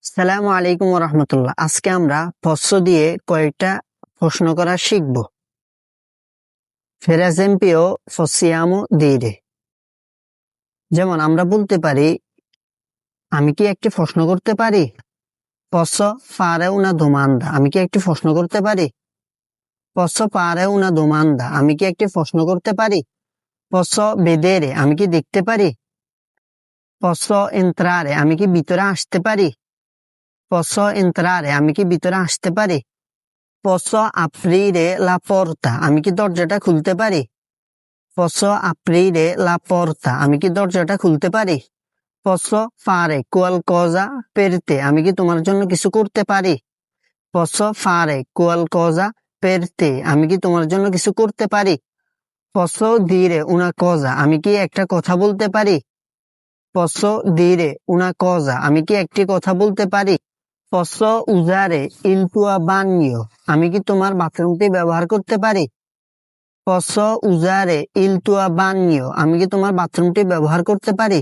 সালামু আলাইকুম রহমতুল্লাহ। আজকে আমরা প্রশ্ন দিয়ে কয়েকটা প্রশ্ন করা শিখব। Per esempio, possiamo dire, যেমন আমরা বলতে পারি, আমি কি একটি প্রশ্ন করতে পারি? Posso fare una domanda? আমি কি একটি প্রশ্ন করতে পারি? Posso fare una domanda? আমি কি একটি প্রশ্ন করতে পারি? Posso vedere? আমি কি দেখতে পারি? Posso entrare? আমি কি ভিতরে আসতে পারি? Posso entrare? আমি কি ভিতরে আসতে পারি? Posso aprire la porta? আমি কি দরজাটা খুলতে পারি? Posso aprire la porta? আমি কি দরজাটা খুলতে পারি? Posso fare qualcosa per te? আমি কি তোমার জন্য কিছু করতে পারি? Posso fare qualcosa per te? আমি কি তোমার জন্য কিছু করতে পারি? Posso dire una cosa? আমি কি একটা কথা বলতে পারি? Posso dire una cosa? আমি কি একটি কথা বলতে পারি? Posso usare il tuo bagno? আমি কি তোমার বাথরুমটি ব্যবহার করতে পারি? Posso usare il tuo bagno? আমি কি তোমার বাথরুমটি ব্যবহার করতে পারি?